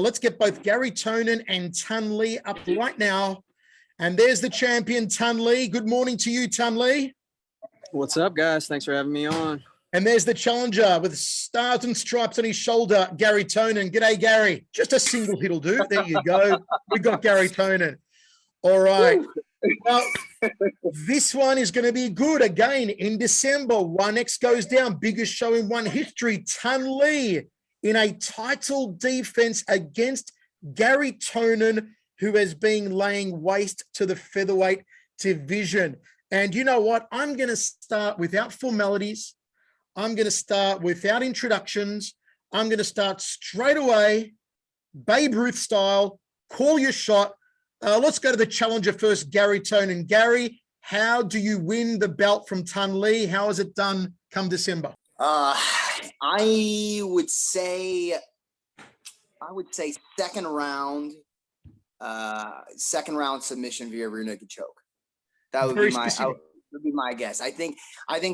Let's get both Garry Tonon and Thanh Le up right now. And there's the champion, Thanh Le. Good morning to you, Thanh Le. What's up, guys? Thanks for having me on. And there's the challenger with stars and stripes on his shoulder, Garry Tonon. G'day, Garry. Just a single hit'll do. There you go. We got Garry Tonon. All right. Well, this one is going to be good. Again, in December, 1X goes down. Biggest show in one history. Thanh Le in a title defense against Garry Tonon, who has been laying waste to the featherweight division. And you know what? I'm going to start without formalities. I'm going to start without introductions. I'm going to start straight away, Babe Ruth style. Call your shot. Let's go to the challenger first, Garry Tonon. Garry, how do you win the belt from Thanh Le? How is it done come December? I would say second round submission via rear naked choke. That would be my guess. I think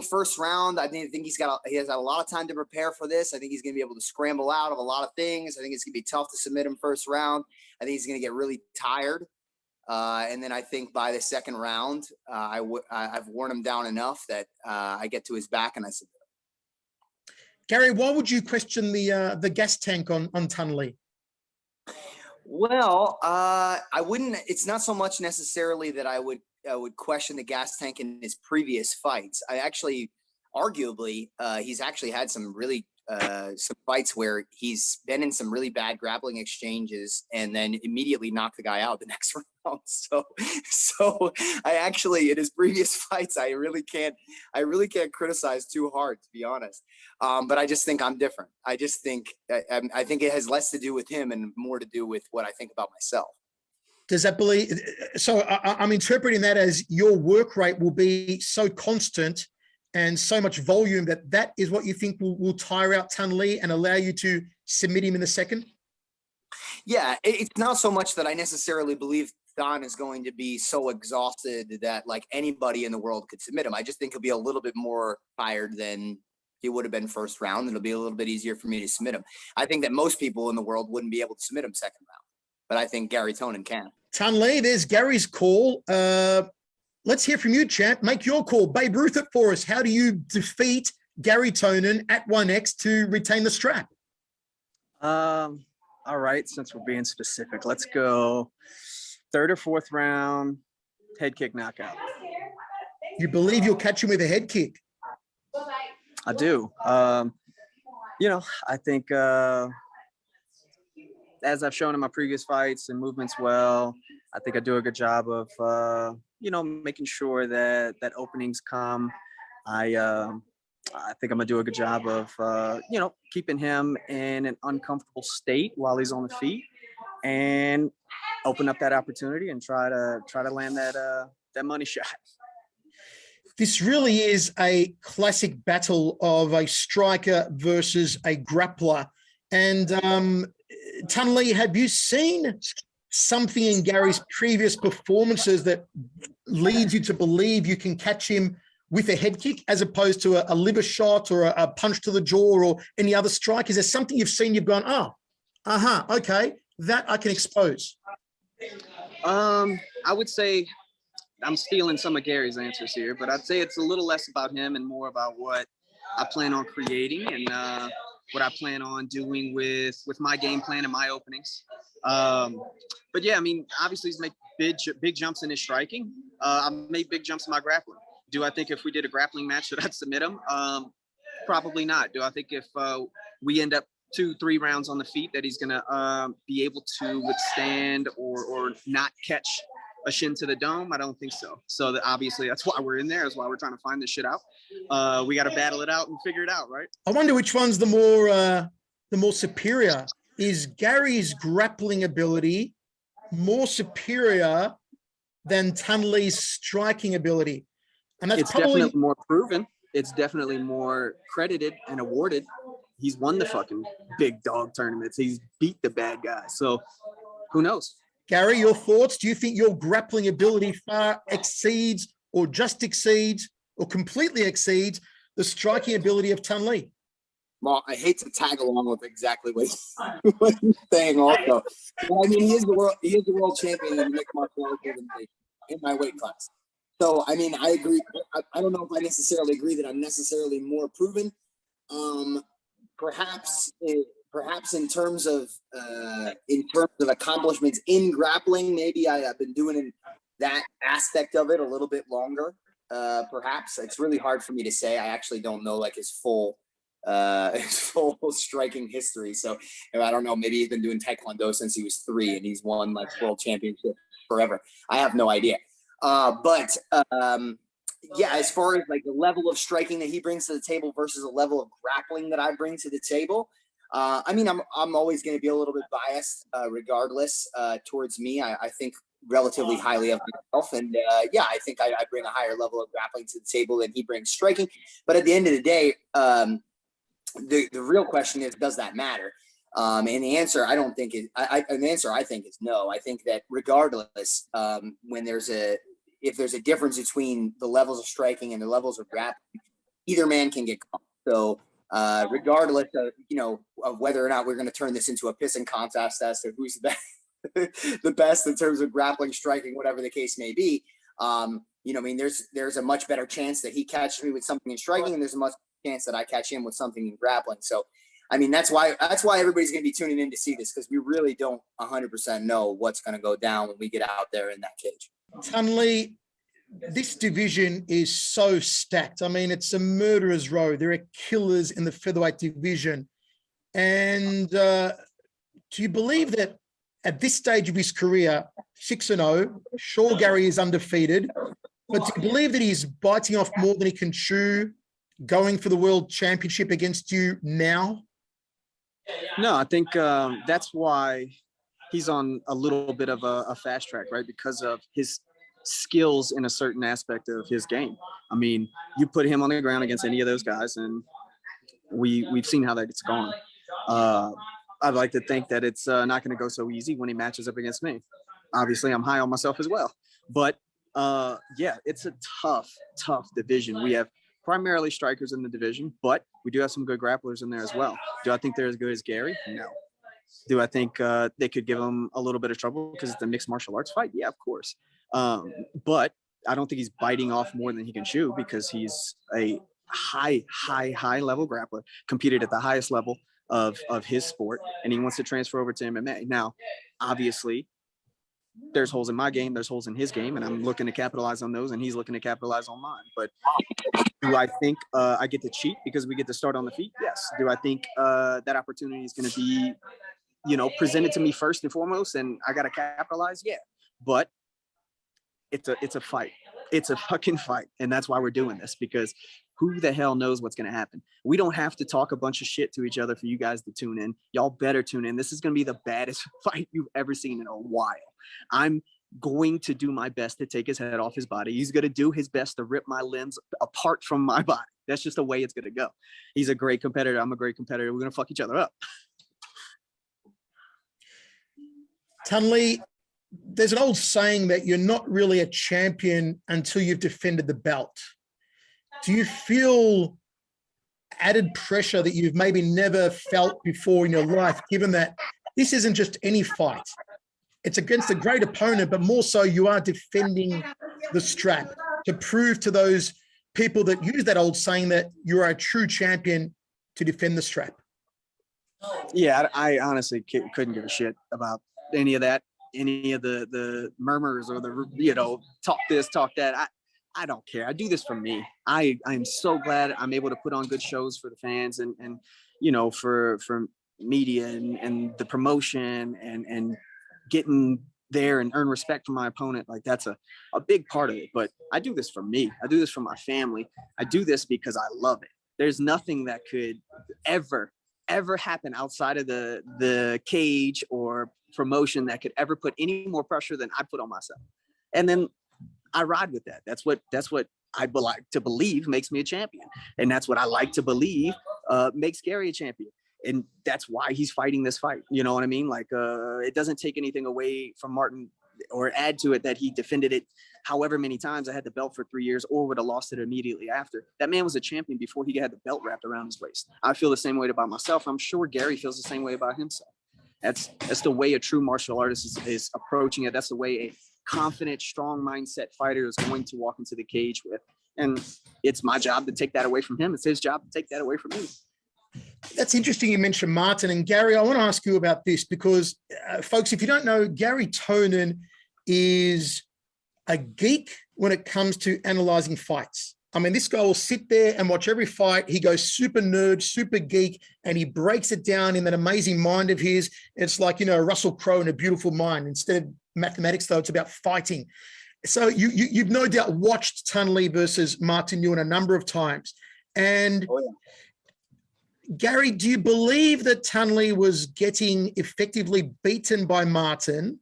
first round. I think he has a lot of time to prepare for this. I think he's going to be able to scramble out of a lot of things. I think it's going to be tough to submit him first round. I think he's going to get really tired. And then I think by the second round, I've worn him down enough that I get to his back and I submit him. Garry, why would you question the gas tank on Thanh Le? Well, I wouldn't. It's not so much necessarily that I would question the gas tank in his previous fights. I actually, arguably, he's actually had some really some fights where he's been in some really bad grappling exchanges and then immediately knocked the guy out the next round. So I actually, in his previous fights, I really can't criticize too hard, to be honest. But I just think I'm different. I just think I think it has less to do with him and more to do with what I think about myself. Does that believe? So I'm interpreting that as your work rate will be so constant and so much volume that is what you think will tire out Thanh Le and allow you to submit him in the second? Yeah, it's not so much that I necessarily believe Thon is going to be so exhausted that like anybody in the world could submit him. I just think he'll be a little bit more tired than he would have been first round. It'll be a little bit easier for me to submit him. I think that most people in the world wouldn't be able to submit him second round, but I think Garry Tonon can. Thanh Le, there's Garry's call. Let's hear from you, champ. Make your call. Babe Ruth it for us. How do you defeat Garry Tonon at 1X to retain the strap? All right, since we're being specific, let's go third or fourth round, head kick knockout. You believe you'll catch him with a head kick? I do. I think as I've shown in my previous fights and movements well, I think I do a good job of, making sure that openings come. I think I'm going to do a good job of, keeping him in an uncomfortable state while he's on the feet and open up that opportunity and try to land that money shot. This really is a classic battle of a striker versus a grappler. And Thanh Le, have you seen something in Garry's previous performances that leads you to believe you can catch him with a head kick as opposed to a liver shot or a punch to the jaw or any other strike? Is there something you've seen you've gone, okay, that I can expose? I would say I'm stealing some of Garry's answers here, but I'd say it's a little less about him and more about what I plan on creating and what I plan on doing with my game plan and my openings. But yeah, I mean, obviously he's made big jumps in his striking. I made big jumps in my grappling. Do I think if we did a grappling match that I'd submit him? Probably not. Do I think if we end up 2-3 rounds on the feet that he's gonna be able to withstand or not catch a shin to the dome? I don't think so. So obviously that's why we're in there. That's why we're trying to find this shit out. We got to battle it out and figure it out, right? I wonder which one's the more superior. Is Garry's grappling ability more superior than Thanh Le's striking ability? And that's definitely more proven. It's definitely more credited and awarded. He's won the fucking big dog tournaments. He's beat the bad guys. So who knows? Garry, your thoughts? Do you think your grappling ability far exceeds or just exceeds or completely exceeds the striking ability of Thanh Le? Well, I hate to tag along with exactly what he's saying also. But I mean, he is the world champion in mixed martial arts in my weight class. So, I mean, I agree. I don't know if I necessarily agree that I'm necessarily more proven. Perhaps in terms of accomplishments in grappling, maybe I've been doing that aspect of it a little bit longer. Perhaps it's really hard for me to say. I actually don't know like his full striking history. So I don't know. Maybe he's been doing Taekwondo since he was 3 and he's won like world championship forever. I have no idea. But yeah, as far as like the level of striking that he brings to the table versus the level of grappling that I bring to the table, I mean, I'm always going to be a little bit biased, regardless. Towards me, I think relatively highly of myself, and yeah, I think I bring a higher level of grappling to the table than he brings striking. But at the end of the day, the real question is, does that matter? And the answer I don't think is the answer I think is no. I think that regardless, when if there's a difference between the levels of striking and the levels of grappling, either man can get caught. So regardless of of whether or not we're going to turn this into a pissing contest as to who's the best, the best in terms of grappling, striking, whatever the case may be, I mean, there's a much better chance that he catches me with something in striking, and there's a much chance that I catch him with something in grappling. So I mean, that's why everybody's going to be tuning in to see this, because we really don't 100% know what's going to go down when we get out there in that cage. Tunley, this division is so stacked. I mean, it's a murderer's row. There are killers in the featherweight division. And do you believe that at this stage of his career, 6-0, sure, Garry is undefeated, but do you believe that he's biting off more than he can chew, going for the world championship against you now? No, I think that's why he's on a little bit of a fast track, right? Because of his skills in a certain aspect of his game. I mean, you put him on the ground against any of those guys, and we've seen how that's gone. I'd like to think that it's not going to go so easy when he matches up against me. Obviously, I'm high on myself as well. But yeah, it's a tough division. We have primarily strikers in the division, but we do have some good grapplers in there as well. Do I think they're as good as Garry? No. Do I think they could give him a little bit of trouble because it's a mixed martial arts fight? Yeah, of course. But I don't think he's biting off more than he can chew, because he's a high level grappler, competed at the highest level of his sport, and he wants to transfer over to MMA. Now, obviously, there's holes in my game, there's holes in his game, and I'm looking to capitalize on those, and he's looking to capitalize on mine. But do I think I get to cheat because we get to start on the feet? Yes. Do I think that opportunity is going to be, presented to me first and foremost, and I got to capitalize? Yeah. But it's a fight. It's a fucking fight. And that's why we're doing this, because who the hell knows what's going to happen? We don't have to talk a bunch of shit to each other for you guys to tune in. Y'all better tune in. This is going to be the baddest fight you've ever seen in a while. I'm going to do my best to take his head off his body. He's going to do his best to rip my limbs apart from my body. That's just the way it's going to go. He's a great competitor. I'm a great competitor. We're going to fuck each other up. Tunley, there's an old saying that you're not really a champion until you've defended the belt. Do you feel added pressure that you've maybe never felt before in your life, given that this isn't just any fight? It's against a great opponent, but more so you are defending the strap to prove to those people that use that old saying that you are a true champion to defend the strap. Yeah, I honestly couldn't give a shit about any of that, any of the murmurs or the, talk this, talk that. I don't care. I do this for me. I'm so glad I'm able to put on good shows for the fans and for media and the promotion and getting there and earn respect from my opponent. Like, that's a big part of it. But I do this for me. I do this for my family. I do this because I love it. There's nothing that could ever happen outside of the cage or promotion that could ever put any more pressure than I put on myself. And then I ride with that. That's what I like to believe makes me a champion. And that's what I like to believe makes Garry a champion. And that's why he's fighting this fight. You know what I mean? Like, it doesn't take anything away from Martin or add to it that he defended it however many times I had the belt for 3 years or would have lost it immediately after. That man was a champion before he had the belt wrapped around his waist. I feel the same way about myself. I'm sure Garry feels the same way about himself. That's the way a true martial artist is approaching it. That's the way a confident, strong mindset fighter is going to walk into the cage with. And it's my job to take that away from him. It's his job to take that away from me. That's interesting. You mentioned Martin and Garry. I want to ask you about this because, folks, if you don't know, Garry Tonon is a geek when it comes to analyzing fights. I mean, this guy will sit there and watch every fight. He goes super nerd, super geek, and he breaks it down in that amazing mind of his. It's like, Russell Crowe in A Beautiful Mind. Instead of mathematics, though, it's about fighting. So you've no doubt watched Thanh Le versus Martin Nguyen a number of times. And Garry, do you believe that Thanh Le was getting effectively beaten by Martin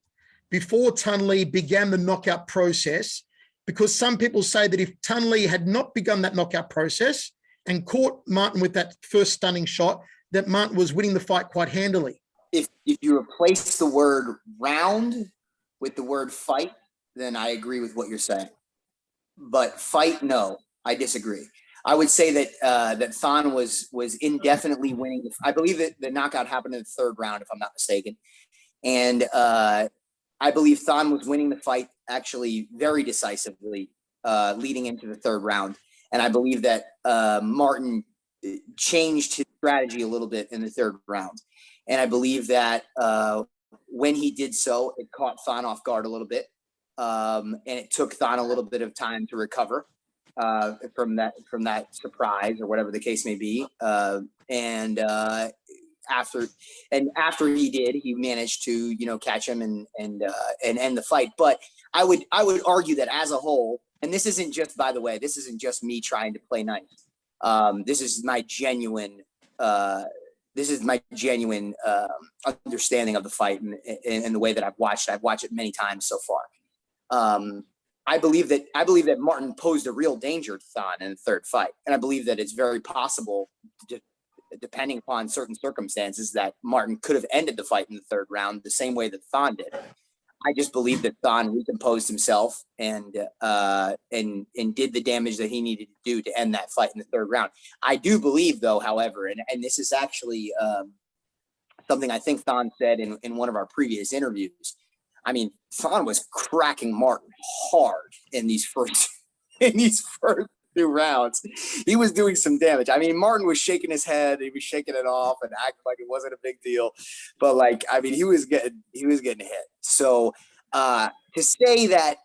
before Thanh Le began the knockout process? Because some people say that if Thanh Le had not begun that knockout process and caught Martin with that first stunning shot, that Martin was winning the fight quite handily. If you replace the word round with the word fight, then I agree with what you're saying. But fight, no, I disagree. I would say that that Thanh was indefinitely winning. I believe that the knockout happened in the third round, if I'm not mistaken. And I believe Thanh was winning the fight actually very decisively leading into the third round. And I believe that Martin changed his strategy a little bit in the third round. And I believe that when he did so, it caught Thanh off guard a little bit. And it took Thanh a little bit of time to recover from that surprise or whatever the case may be. After he did, he managed to, catch him and end the fight. But I would argue that as a whole, and this isn't just, by the way, this isn't just me trying to play nice. This is my genuine understanding of the fight and the way that I've watched it many times so far. I believe that Martin posed a real danger to Thanh in the third fight. And I believe that it's very possible, depending upon certain circumstances, that Martin could have ended the fight in the third round the same way that Thanh did. I just believe that Thanh recomposed himself and did the damage that he needed to do to end that fight in the third round. I do believe, though, however, and this is actually something I think Thanh said in one of our previous interviews. I mean, Thanh was cracking Martin hard in these first two rounds. He was doing some damage. I mean, Martin was shaking his head. He was shaking it off and acting like it wasn't a big deal. But he was getting hit. So to say that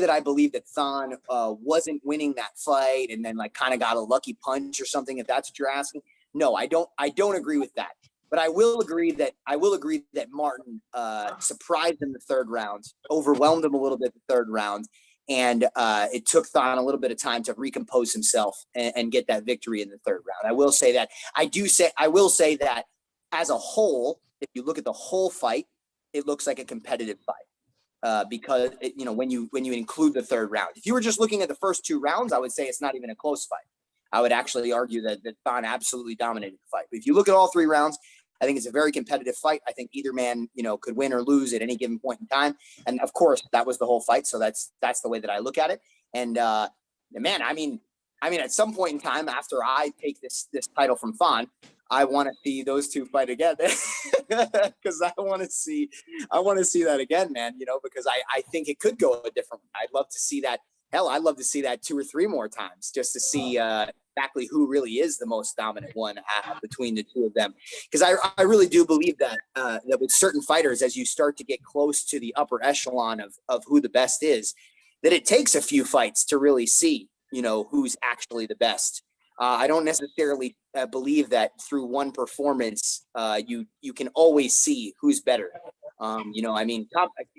I believe that Thanh wasn't winning that fight and then kind of got a lucky punch or something, if that's what you're asking, no, I don't agree with that. But I will agree that Martin surprised in the third round, overwhelmed him a little bit in the third round, and it took Thanh a little bit of time to recompose himself and get that victory in the third round. I will say that. I will say that as a whole, if you look at the whole fight, it looks like a competitive fight because when you include the third round. If you were just looking at the first two rounds, I would say it's not even a close fight. I would actually argue that Thanh absolutely dominated the fight. But if you look at all three rounds, I think it's a very competitive fight. I think either man, could win or lose at any given point in time. And of course, that was the whole fight. So that's the way that I look at it. And man, I mean, at some point in time after I take this title from Thanh, I want to see those two fight again because I want to see that again, man. Because I think it could go a different way. I'd love to see that. Hell, I'd love to see that 2 or 3 more times just to see exactly who really is the most dominant one between the two of them. Because I really do believe that with certain fighters, as you start to get close to the upper echelon of who the best is, that it takes a few fights to really see, who's actually the best. I don't necessarily believe that through one performance, you can always see who's better.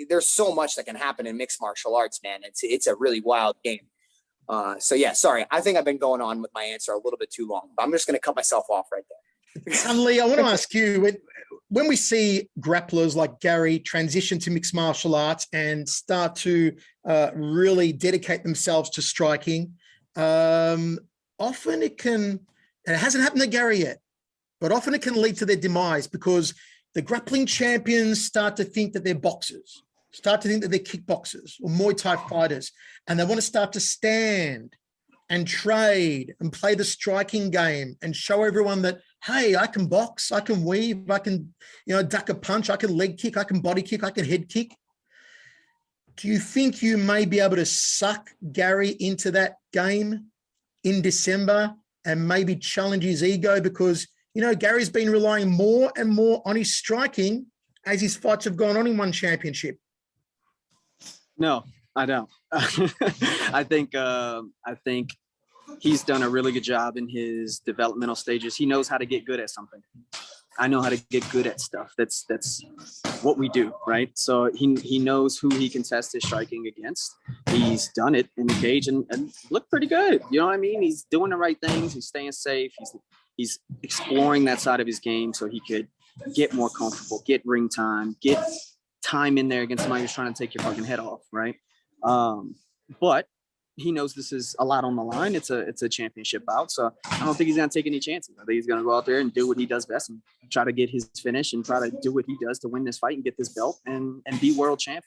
There's so much that can happen in mixed martial arts, man. It's a really wild game. So yeah, sorry. I think I've been going on with my answer a little bit too long, but I'm just going to cut myself off right there. Thanh Le, I want to ask you, when we see grapplers like Garry transition to mixed martial arts and start to really dedicate themselves to striking, often and it hasn't happened to Garry yet, but often it can lead to their demise because the grappling champions start to think that they're boxers. start to think that they're kickboxers or Muay Thai fighters, and they want to start to stand and trade and play the striking game and show everyone that, hey, I can box, I can weave, I can, duck a punch, I can leg kick, I can body kick, I can head kick. Do you think you may be able to suck Garry into that game in December and maybe challenge his ego? Because, Garry's been relying more and more on his striking as his fights have gone on in one championship. No, I don't. I think he's done a really good job in his developmental stages. He knows how to get good at something. I know how to get good at stuff. That's what we do, right? So he knows who he can test his striking against. He's done it in the cage and looked pretty good. You know what I mean? He's doing the right things. He's staying safe. He's exploring that side of his game so he could get more comfortable, get ring time, get time in there against somebody who's trying to take your fucking head off, right? But he knows this is a lot on the line. It's a championship bout, so I don't think he's gonna take any chances. I think he's gonna go out there and do what he does best and try to get his finish and try to do what he does to win this fight and get this belt and be world champion.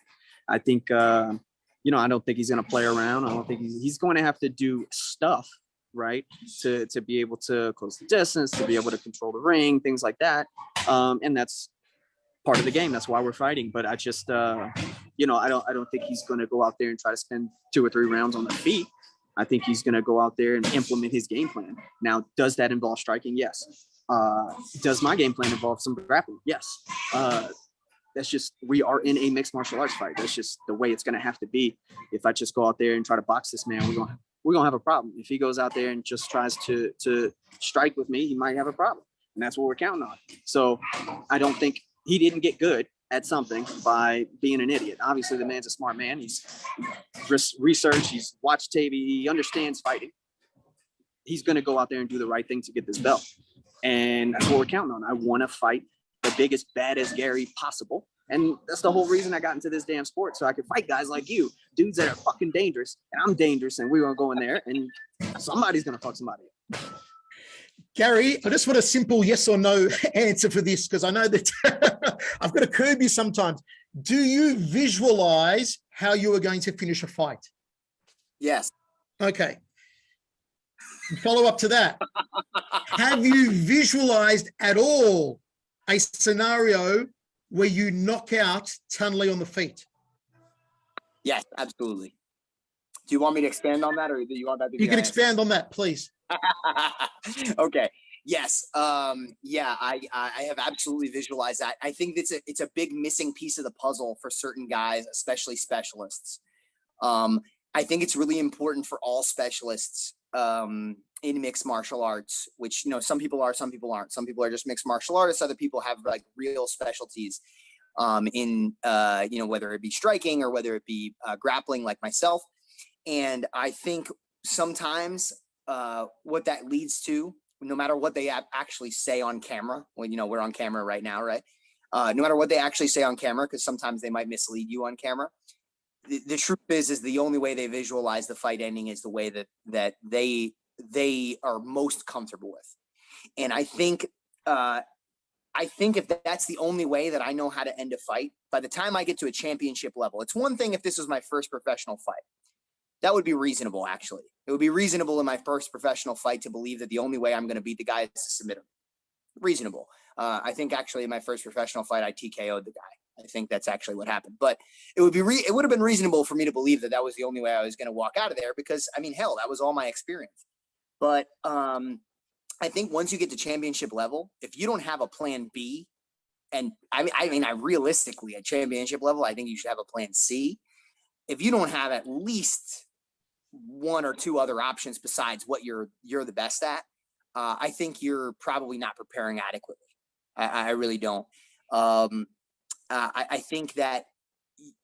I think I don't think he's gonna play around. I don't think he's going to have to do stuff, right, to be able to close the distance, to be able to control the ring, things like that, and that's part of the game. That's why we're fighting. But I just, I don't think he's going to go out there and try to spend 2 or 3 rounds on the feet. I think he's going to go out there and implement his game plan. Now, does that involve striking? Yes. Does my game plan involve some grappling? Yes. That's just, we are in a mixed martial arts fight. That's just the way it's going to have to be. If I just go out there and try to box this man, we're gonna have a problem. If he goes out there and just tries to strike with me, he might have a problem. And that's what we're counting on. So I don't think he didn't get good at something by being an idiot. Obviously, the man's a smart man. He's researched, he's watched TV, he understands fighting. He's going to go out there and do the right thing to get this belt. And that's what we're counting on. I want to fight the biggest, baddest Garry possible. And that's the whole reason I got into this damn sport, so I could fight guys like you, dudes that are fucking dangerous, and I'm dangerous, and we're going to go in there, and somebody's going to fuck somebody up. Garry, I just want a simple yes or no answer for this, because I know that I've got to curb you sometimes. Do you visualize how you are going to finish a fight? Yes. Okay. Follow up to that. Have you visualized at all a scenario where you knock out Tunley on the feet? Yes, absolutely. Do you want me to expand on that, or do you want that to be? You can expand on that, please. Okay. Yes. Yeah, I have absolutely visualized that. I think it's a big missing piece of the puzzle for certain guys, especially specialists. I think it's really important for all specialists in mixed martial arts, which, some people are, some people aren't. Some people are just mixed martial artists. Other people have like real specialties in, whether it be striking or whether it be grappling, like myself. And I think sometimes what that leads to, no matter what they actually say on camera, when, we're on camera right now, right? No matter what they actually say on camera, because sometimes they might mislead you on camera. The truth is the only way they visualize the fight ending is the way that they are most comfortable with. And I think if that's the only way that I know how to end a fight, by the time I get to a championship level, it's one thing if this was my first professional fight. That would be reasonable, actually. It would be reasonable in my first professional fight to believe that the only way I'm going to beat the guy is to submit him. Reasonable. I think actually in my first professional fight, I TKO'd the guy. I think that's actually what happened. But it would have been reasonable for me to believe that was the only way I was going to walk out of there, because, hell, that was all my experience. But I think once you get to championship level, if you don't have a plan B, and I realistically at championship level, I think you should have a plan C. If you don't have at least 1 or 2 other options besides what you're the best at, I think you're probably not preparing adequately. I really don't. I think that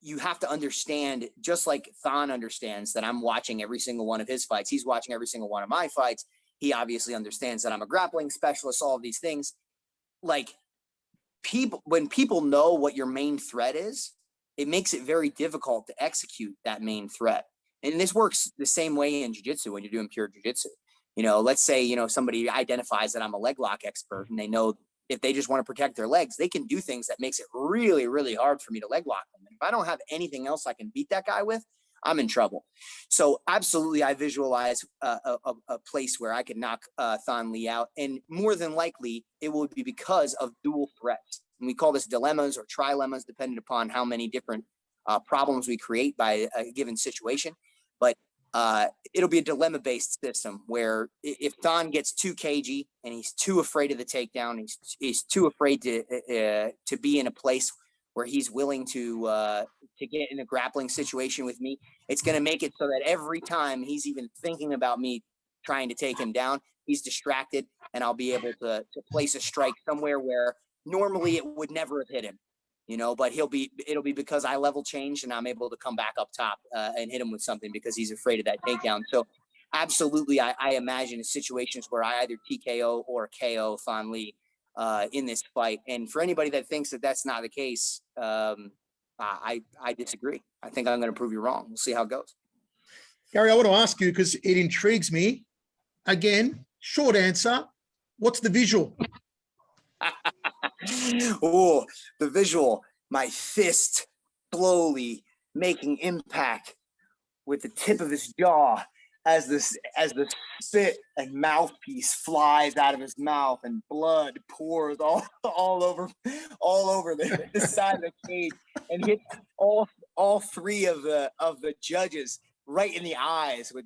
you have to understand, just like Thon understands that I'm watching every single one of his fights. He's watching every single one of my fights. He obviously understands that I'm a grappling specialist, all of these things. Like, when people know what your main threat is, it makes it very difficult to execute that main threat. And this works the same way in jiu-jitsu when you're doing pure jiu-jitsu. Let's say, somebody identifies that I'm a leg lock expert, and they know if they just want to protect their legs, they can do things that makes it really, really hard for me to leg lock them. And if I don't have anything else I can beat that guy with, I'm in trouble. So absolutely, I visualize a place where I could knock Thon Lee out. And more than likely, it will be because of dual threats. And we call this dilemmas or trilemmas, depending upon how many different problems we create by a given situation. But it'll be a dilemma-based system where if Thon gets too cagey and he's too afraid of the takedown, he's too afraid to be in a place where he's willing to get in a grappling situation with me, it's going to make it so that every time he's even thinking about me trying to take him down, he's distracted, and I'll be able to place a strike somewhere where normally it would never have hit him, but it'll be because I level changed and I'm able to come back up top and hit him with something because he's afraid of that takedown. So absolutely, I imagine situations where I either TKO or KO Thon Lee in this fight. And for anybody that thinks that that's not the case, I disagree. I think I'm going to prove you wrong. We'll see how it goes. Garry, I want to ask you because it intrigues me. Again, short answer. What's the visual? Oh, the visual. My fist slowly making impact with the tip of his jaw as the spit and mouthpiece flies out of his mouth and blood pours all over the side of the cage and hits all three of the judges right in the eyes with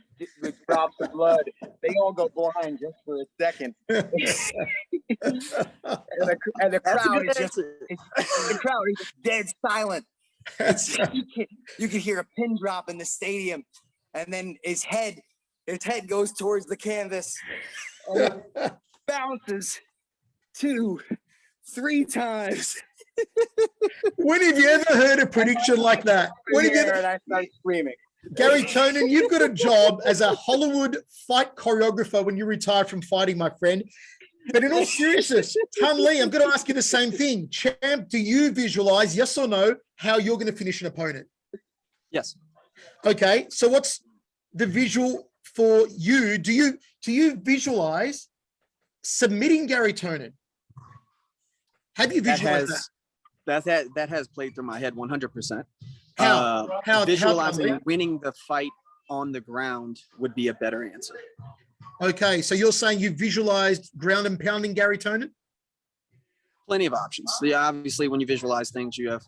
drops of blood. They all go blind just for a second. and the crowd is just dead silent. You can hear a pin drop in the stadium, and then his head goes towards the canvas and bounces 2-3 times. When have you ever heard a prediction like that? When have you ever... And I start screaming. Garry Tonon, you've got a job as a Hollywood fight choreographer when you retire from fighting, my friend. But in all seriousness, Thon Lee, I'm going to ask you the same thing. Champ, do you visualize, yes or no, how you're going to finish an opponent? Yes. Okay, so what's the visual for you? Do you visualize submitting Garry Tonon? Have you visualized that? That has played through my head 100%. How visualizing winning the fight on the ground would be a better answer. Okay, so you're saying you visualized ground and pounding Garry Tonon? Plenty of options. Yeah, obviously, when you visualize things, you have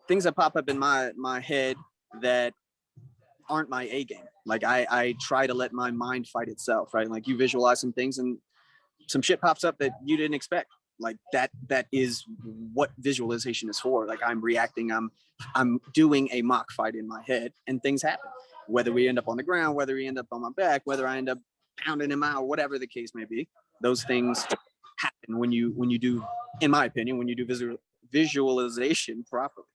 things that pop up in my head that aren't my A game. Like I try to let my mind fight itself, right? Like you visualize some things and some shit pops up that you didn't expect. Like that is what visualization is for. Like I'm reacting, I'm doing a mock fight in my head and things happen. Whether we end up on the ground, whether we end up on my back, whether I end up pounding him out, whatever the case may be, those things happen when you do, in my opinion, when you do visualization properly.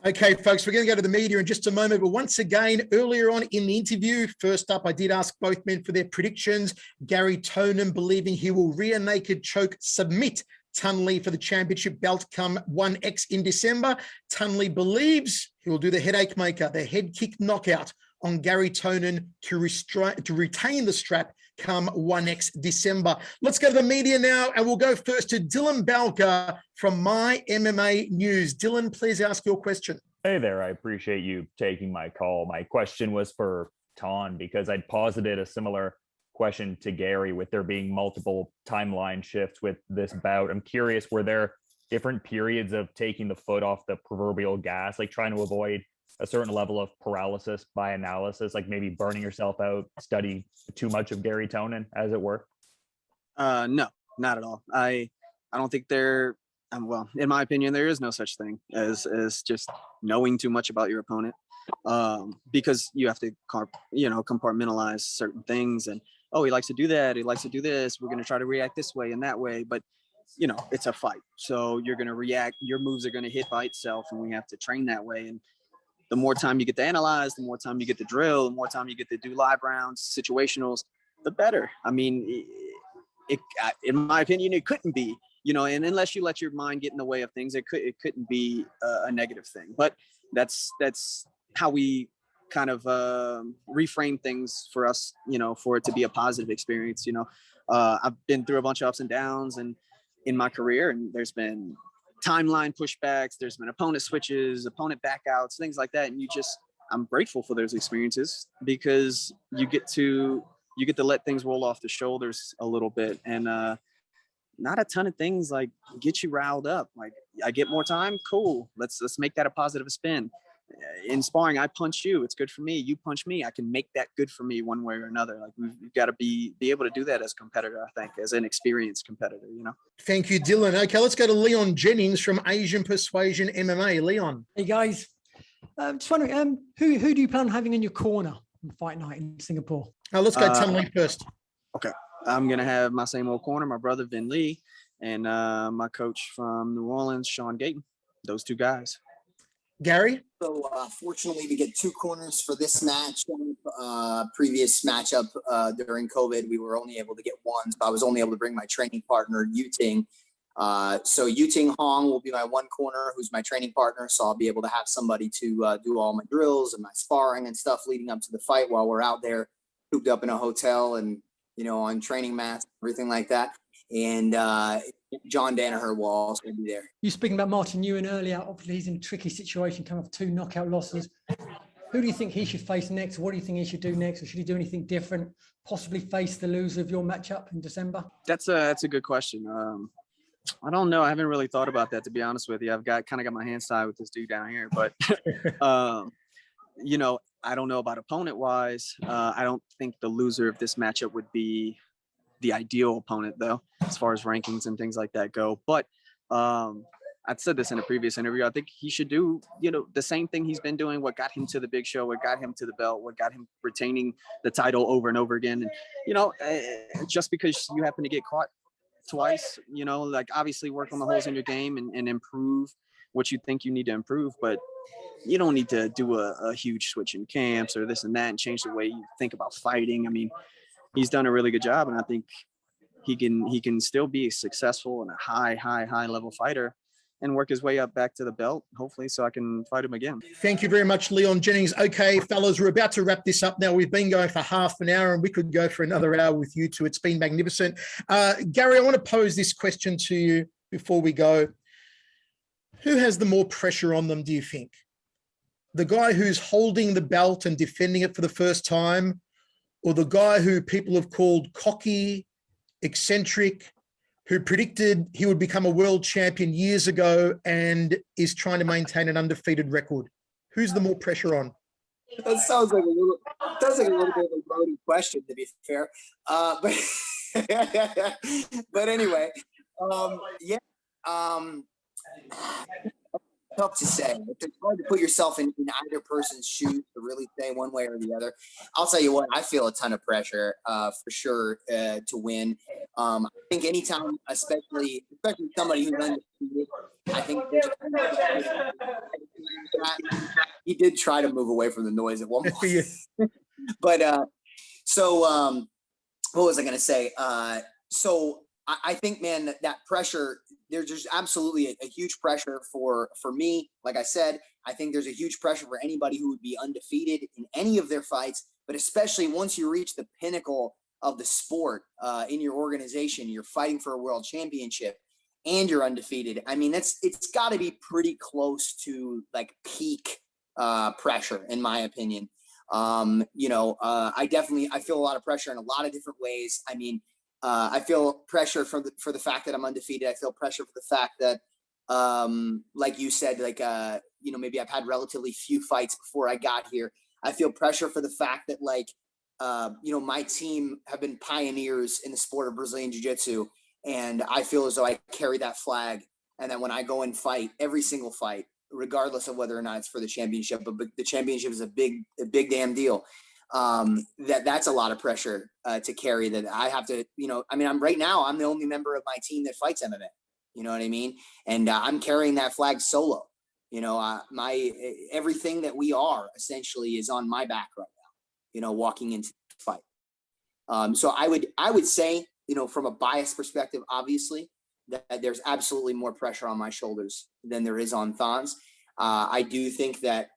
Okay, folks, we're going to go to the media in just a moment. But once again, earlier on in the interview, first up, I did ask both men for their predictions. Garry Tonon believing he will rear naked choke submit Thon Lee for the championship belt come 1X in December. Thon Lee believes he will do the headache maker, the head kick knockout on Garry Tonon to retain the strap come 1X December. Let's go to the media now, and we'll go first to Dylan Balka from My MMA News. Dylan, please ask your question. Hey there, I appreciate you taking my call. My question was for Ton because I'd posited a similar question to Garry with there being multiple timeline shifts with this bout. I'm curious, were there different periods of taking the foot off the proverbial gas, like trying to avoid a certain level of paralysis by analysis, like maybe burning yourself out, study too much of Garry Tonon, as it were? No, not at all. I don't think well, in my opinion, there is no such thing as just knowing too much about your opponent, because you have to, compartmentalize certain things. And he likes to do that. He likes to do this. We're going to try to react this way and that way. But it's a fight, so you're going to react. Your moves are going to hit by itself, and we have to train that way. And the more time you get to analyze, the more time you get to drill, the more time you get to do live rounds, situationals, the better. I mean, in my opinion, it couldn't be, and unless you let your mind get in the way of things, it couldn't be a negative thing. But that's how we kind of reframe things for us, for it to be a positive experience. I've been through a bunch of ups and downs, and in my career, and there's been timeline pushbacks, there's been opponent switches, opponent backouts, things like that. And I'm grateful for those experiences because you get to let things roll off the shoulders a little bit, and not a ton of things like get you riled up. Like, I get more time, cool. Let's make that a positive spin. In sparring, I punch you, it's good for me. You punch me, I can make that good for me one way or another. Like, we've got to be able to do that as a competitor, I think, as an experienced competitor, you know. Thank you, Dylan. Okay, let's go to Leon Jennings from Asian Persuasion MMA. Leon. Hey guys, just wondering, who do you plan on having in your corner on fight night in Singapore? Let's go Tan Lee first. Okay, I'm gonna have my same old corner, my brother Vin Lee, and my coach from New Orleans, Sean Gayton. Those two guys. Gary? So fortunately, we get two corners for this match. Previous matchup during COVID, we were only able to get one. So I was only able to bring my training partner, Yuting. So Yuting Hong will be my one corner, who's my training partner. So I'll be able to have somebody to do all my drills and my sparring and stuff leading up to the fight while we're out there cooped up in a hotel and, you know, on training mats, everything like that. And John Danaher will also be there. You speaking about Martin Ewan earlier, obviously he's in a tricky situation, coming off 2 knockout losses. Who do you think he should face next? What do you think he should do next? Or should he do anything different? Possibly face the loser of your matchup in December? That's a good question. I don't know. I haven't really thought about that, to be honest with you. I've got my hands tied with this dude down here, but you know, I don't know about opponent wise. I don't think the loser of this matchup would be the ideal opponent, though, as far as rankings and things like that go. But I'd said this in a previous interview. I think he should do, you know, the same thing he's been doing, what got him to the big show, what got him to the belt, what got him retaining the title over and over again. And, you know, just because you happen to get caught twice, you know, like, obviously work on the holes in your game and improve what you think you need to improve. But you don't need to do a huge switch in camps or this and that and change the way you think about fighting. I mean, he's done a really good job, and I think he can still be successful and a high level fighter and work his way up back to the belt, hopefully, so I can fight him again. Thank you very much, Leon Jennings. Okay, fellas, we're about to wrap this up now. We've been going for half an hour and we could go for another hour with you two. It's been magnificent. Garry, I want to pose this question to you before we go. Who has the more pressure on them, do you think? The guy who's holding the belt and defending it for the first time, or the guy who people have called cocky, eccentric, who predicted he would become a world champion years ago and is trying to maintain an undefeated record? Who's the more pressure on? That sounds like a little bit of a loaded question, to be fair. But but anyway, tough to say. It's hard to put yourself in either person's shoes to really say one way or the other. I'll tell you what, I feel a ton of pressure for sure to win. I think anytime, especially somebody who's undefeated, I think he did try to move away from the noise at one point. But what was I going to say? So I think, man, that pressure, there's just absolutely a huge pressure for me. Like I said, I think there's a huge pressure for anybody who would be undefeated in any of their fights, but especially once you reach the pinnacle of the sport in your organization, you're fighting for a world championship and you're undefeated. I mean, it's got to be pretty close to like peak pressure, in my opinion. I feel a lot of pressure in a lot of different ways. I mean, I feel pressure for the fact that I'm undefeated. I feel pressure for the fact that, like you said, maybe I've had relatively few fights before I got here. I feel pressure for the fact that, my team have been pioneers in the sport of Brazilian Jiu-Jitsu, and I feel as though I carry that flag. And that when I go and fight, every single fight, regardless of whether or not it's for the championship, but the championship is a big damn deal. That's a lot of pressure to carry, that I have to, I'm the only member of my team that fights MMA, you know what I mean? And I'm carrying that flag solo, my everything that we are essentially is on my back right now, walking into the fight. So I would say, from a bias perspective, obviously, that there's absolutely more pressure on my shoulders than there is on Thon's. I do think that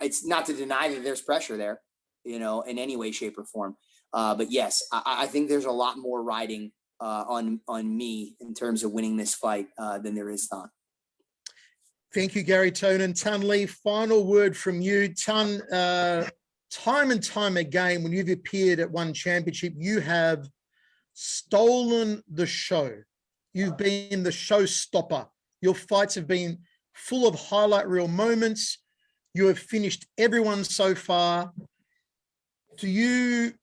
it's not to deny that there's pressure there, in any way, shape, or form. But yes, I think there's a lot more riding on me in terms of winning this fight than there is Ton. Thank you, Garry Tonon. Ton Lee, final word from you. Ton, time and time again, when you've appeared at one championship, you have stolen the show. You've been the showstopper. Your fights have been full of highlight reel moments. You have finished everyone so far. Does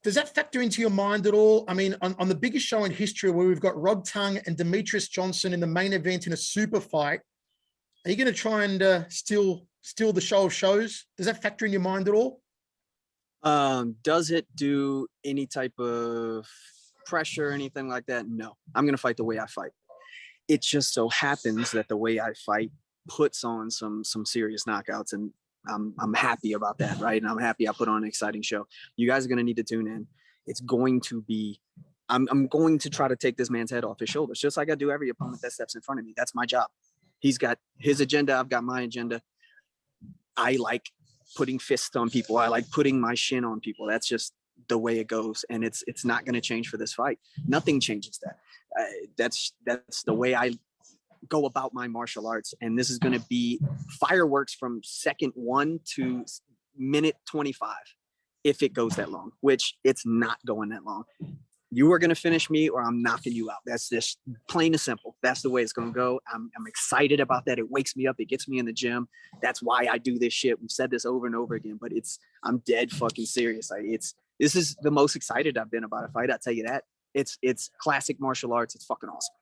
that factor into your mind at all? I mean, on the biggest show in history where we've got Rod Tongue and Demetrius Johnson in the main event in a super fight, are you going to try and steal the show of shows? Does that factor in your mind at all? Does it do any type of pressure or anything like that? No, I'm going to fight the way I fight. It just so happens that the way I fight puts on some serious knockouts, and I'm happy about that, right? And I'm happy I put on an exciting show. You guys are going to need to tune in. It's going to be, I'm going to try to take this man's head off his shoulders, just like I do every opponent that steps in front of me. That's my job. He's got his agenda. I've got my agenda. I like putting fists on people. I like putting my shin on people. That's just the way it goes. And it's not going to change for this fight. Nothing changes that. That's the way I go about my martial arts. And this is going to be fireworks from second 1 to minute 25 if it goes that long, which it's not going that long. You are going to finish me or I'm knocking you out. That's just plain and simple. That's the way it's going to go. I'm excited about that. It wakes me up. It gets me in the gym. That's why I do this shit. We've said this over and over again, but I'm dead fucking serious. This is the most excited I've been about a fight. I'll tell you that. It's classic martial arts. It's fucking awesome.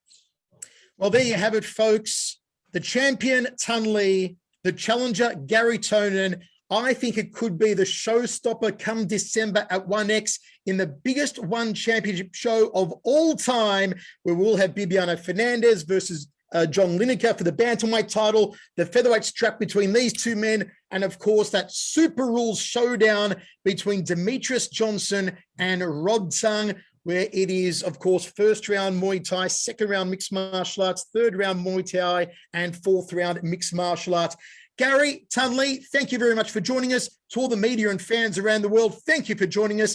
Well, there you have it, folks. The champion, Ton Lee, the challenger, Garry Tonon. I think it could be the showstopper come December at 1X in the biggest one championship show of all time, where we'll have Bibiano Fernandez versus John Lineker for the bantamweight title, the featherweight strap between these two men, and of course that Super Rules showdown between Demetrius Johnson and Rod Tongue, where it is, of course, first round Muay Thai, second round mixed martial arts, third round Muay Thai, and fourth round mixed martial arts. Garry, Ton Lee, thank you very much for joining us. To all the media and fans around the world, thank you for joining us.